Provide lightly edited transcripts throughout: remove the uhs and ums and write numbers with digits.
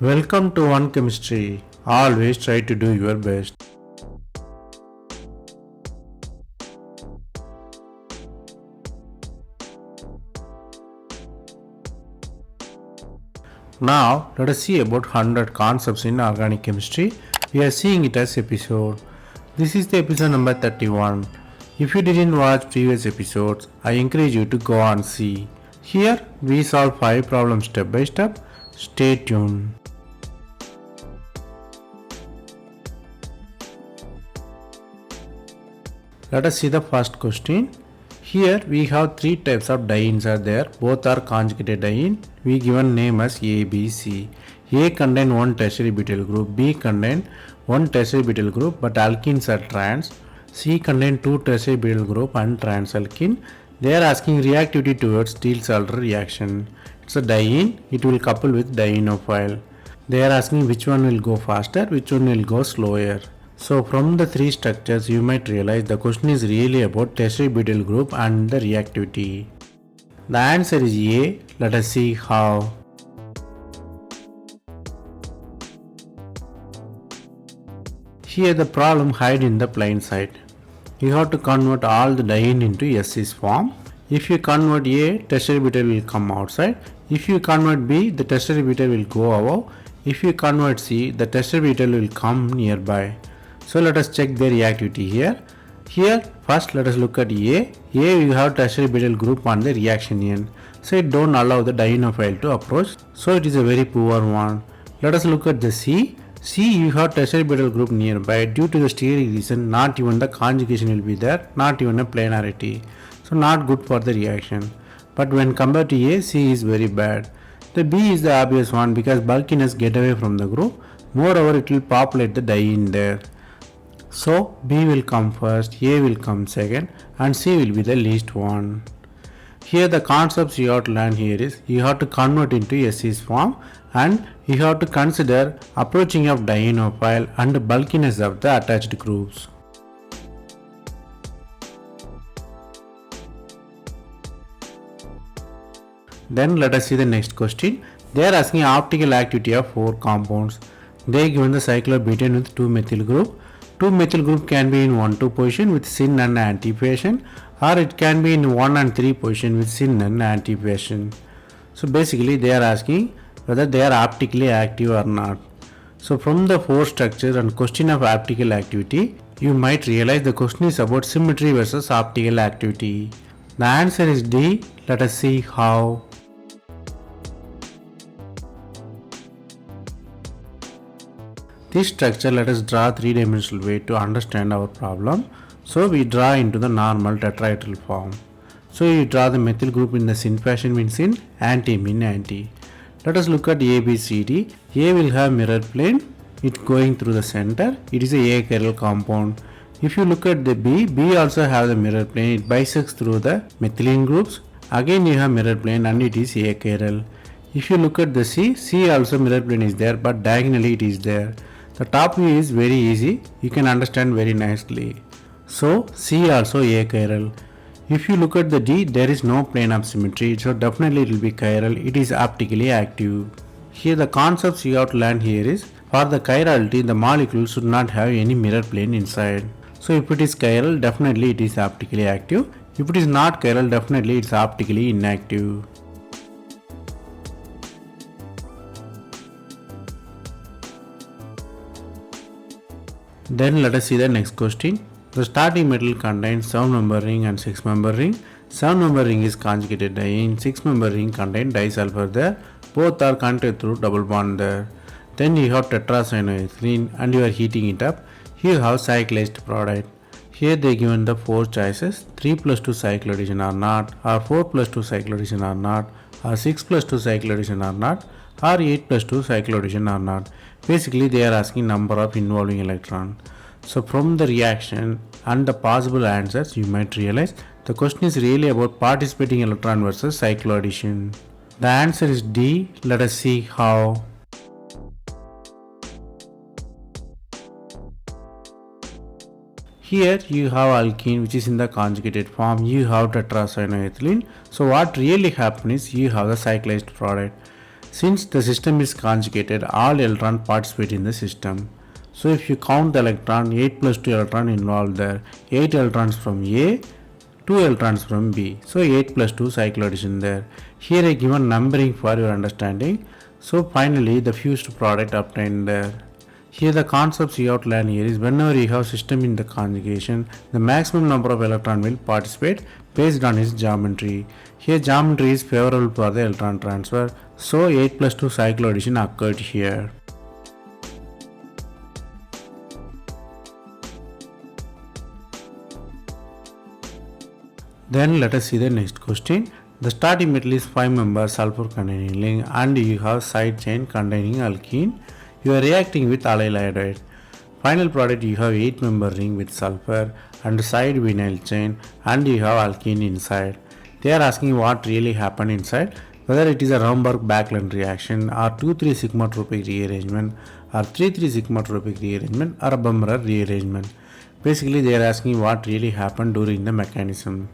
Welcome to One Chemistry. Always try to do your best. Now, let us see about 100 concepts in organic chemistry. We are seeing it as episode. This is the episode number 31. If you didn't watch previous episodes, I encourage you to go and see. Here, we solve 5 problems step by step. Stay tuned. Let us see the first question. Here we have 3 types of dienes are there. Both are conjugated diene. We given name as A, B, C. A contain one tertiary butyl group. B contain one tertiary butyl group but alkenes are trans. C contain 2 tertiary butyl group and trans alkene. They are asking reactivity towards Diels-Alder reaction. It's a diene. It will couple with dienophile. They are asking which one will go faster, which one will go slower. So from the 3 structures you might realize the question is really about tertiary butyl group and the reactivity. The answer is A. Let us see how. Here the problem hide in the plain sight. You have to convert all the diene into S form. If you convert A, tertiary butyl will come outside. If you convert B, the tertiary butyl will go above. If you convert C, the tertiary butyl will come nearby. So let us check the reactivity here. Here first let us look at A. A you have tertiary butyl group on the reaction end. So it don't allow the dienophile to approach. So it is a very poor one. Let us look at the C. C you have tertiary butyl group nearby. Due to the steric reason, not even the conjugation will be there, not even a planarity. So not good for the reaction. But when compared to A, C is very bad. The B is the obvious one because bulkiness get away from the group. Moreover, it will populate the diene there. So B will come first, A will come second and C will be the least one. Here the concepts you have to learn here is you have to convert into S form and you have to consider approaching of dienophile and bulkiness of the attached groups. Then let us see the next question. They are asking optical activity of 4 compounds. They given the cyclobutane with 2 methyl group. 2 methyl group can be in 1,2 position with syn and antipation, or it can be in 1 and 3 position with syn and antipation. So basically they are asking whether they are optically active or not. So from the 4 structures and question of optical activity, you might realize the question is about symmetry versus optical activity. The answer is D. Let us see how. This structure let us draw 3-dimensional way to understand our problem. So we draw into the normal tetrahedral form. So you draw the methyl group in the syn fashion means syn, anti mean anti. Let us look at A, B, C, D. A will have mirror plane. It going through the center. It is a achiral compound. If you look at the B, B also have the mirror plane. It bisects through the methylene groups. Again you have mirror plane and it is achiral. If you look at the C, C also mirror plane is there but diagonally it is there. The top view is very easy, you can understand very nicely. So C also achiral. If you look at the D, there is no plane of symmetry, so definitely it will be chiral, it is optically active. Here the concepts you have to learn here is, for the chirality the molecule should not have any mirror plane inside. So if it is chiral, definitely it is optically active. If it is not chiral, definitely it is optically inactive. Then let us see the next question. The starting metal contains 7-member ring and 6-member ring. 7-member ring is conjugated diene, 6-member ring contains disulfur there. Both are connected through double bond there. Then you have tetracyanoethylene and you are heating it up. Here you have cyclized product. Here they given the 4 choices, 3 plus 2 cycloaddition or not, or 4 plus 2 cycloaddition or not, or 6 plus 2 cycloaddition or not, or 8 plus 2 cycloaddition or not. Basically they are asking number of involving electron. So from the reaction and the possible answers you might realize the question is really about participating electron versus cycloaddition. The answer is D. Let us see how. Here you have alkene which is in the conjugated form, you have tetracyanoethylene. So what really happens is you have the cyclized product. Since the system is conjugated, all electrons participate in the system. So if you count the electron, 8 plus 2 electron involved there, 8 electrons from A, 2 electrons from B. So 8 plus 2 cycloaddition there. Here I given numbering for your understanding. So finally the fused product obtained there. Here the concepts you outline here is whenever you have system in the conjugation, the maximum number of electron will participate based on its geometry. Here geometry is favorable for the electron transfer. So 8 plus 2 cycloaddition occurred here. Then let us see the next question. The starting metal is 5-member sulfur containing ring and you have side chain containing alkene. You are reacting with allyl iodide. Final product you have 8-member ring with sulfur and side vinyl chain and you have alkene inside. They are asking what really happened inside, whether it is a Romberg-Backlund reaction or 2,3 sigmatropic rearrangement or 3,3 sigmatropic rearrangement or a Bummerer rearrangement. Basically they are asking what really happened during the mechanism.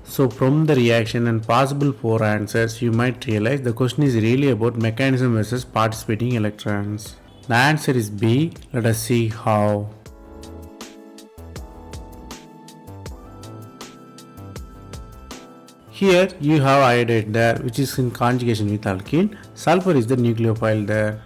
So from the reaction and possible 4 answers, you might realize the question is really about mechanism versus participating electrons. The answer is B. Let us see how. Here you have iodide there which is in conjugation with alkene. Sulfur is the nucleophile there.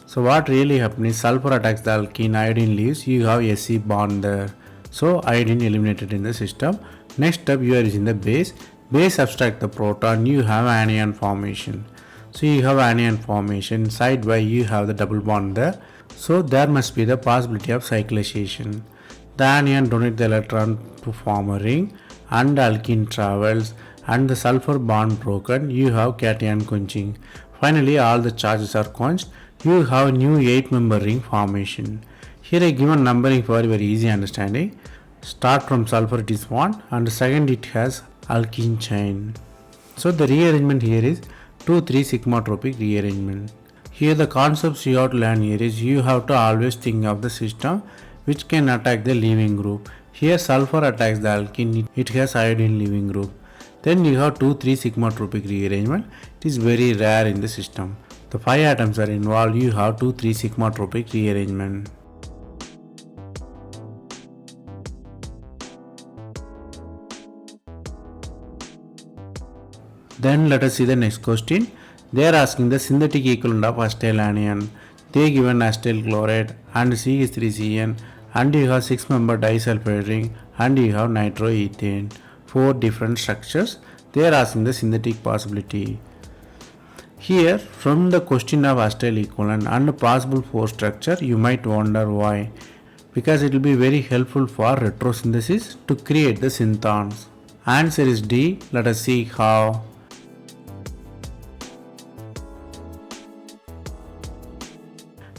So what really happens is sulfur attacks the alkene, iodine leaves, you have Se bond there. So iodine eliminated in the system. Next step you are using the base. Base subtract the proton, you have anion formation. So you have anion formation, sidewise you have the double bond there. So there must be the possibility of cyclization. The anion donate the electron to form a ring and the alkene travels and the sulfur bond broken, you have cation quenching. Finally all the charges are quenched, you have new 8-member ring formation. Here I given numbering for very easy understanding. Start from sulfur it is 1 and second it has alkene chain. So the rearrangement here is 2,3 sigmatropic rearrangement. Here the concepts you have to learn here is you have to always think of the system which can attack the leaving group. Here sulfur attacks the alkene, it has iodine leaving group. Then you have 2,3 sigmatropic rearrangement, it is very rare in the system. The 5 atoms are involved, you have 2,3 sigmatropic rearrangement. Then let us see the next question. They are asking the synthetic equivalent of acetyl anion. They given acetyl chloride and CH3CN and you have 6-member disulfide ring and you have nitroethane. 4 different structures. They are asking the synthetic possibility. Here from the question of acetyl equivalent and possible 4 structure you might wonder why. Because it will be very helpful for retrosynthesis to create the synthons. Answer is D. Let us see how.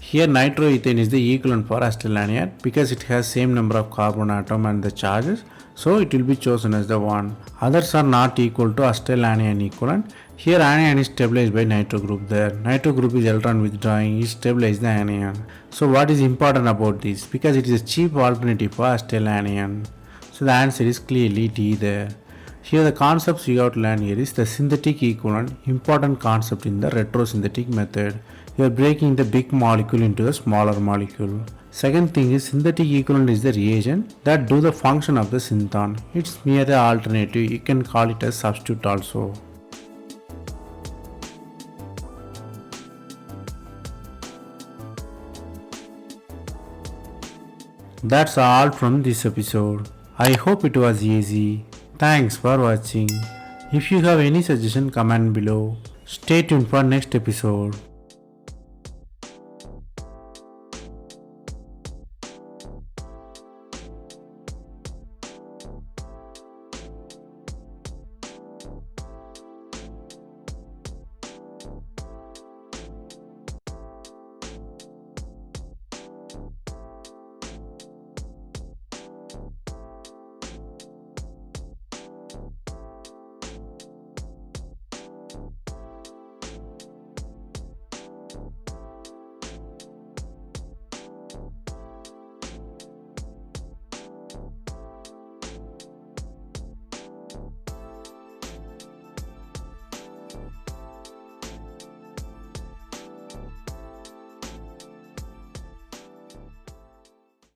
Here nitroethane is the equivalent for acetyl anion because it has same number of carbon atom and the charges, so it will be chosen as the one. Others are not equal to acetyl anion equivalent. Here anion is stabilized by nitro group there. Nitro group is electron withdrawing, it stabilizes the anion. So what is important about this? Because it is a cheap alternative for acetyl anion. So the answer is clearly D there. Here the concepts you have to learn here is the synthetic equivalent, important concept in the retrosynthetic method. You are breaking the big molecule into a smaller molecule. Second thing is synthetic equivalent is the reagent that do the function of the synthon. It's mere the alternative, you can call it a substitute also. That's all from this episode. I hope it was easy. Thanks for watching. If you have any suggestion, comment below. Stay tuned for next episode.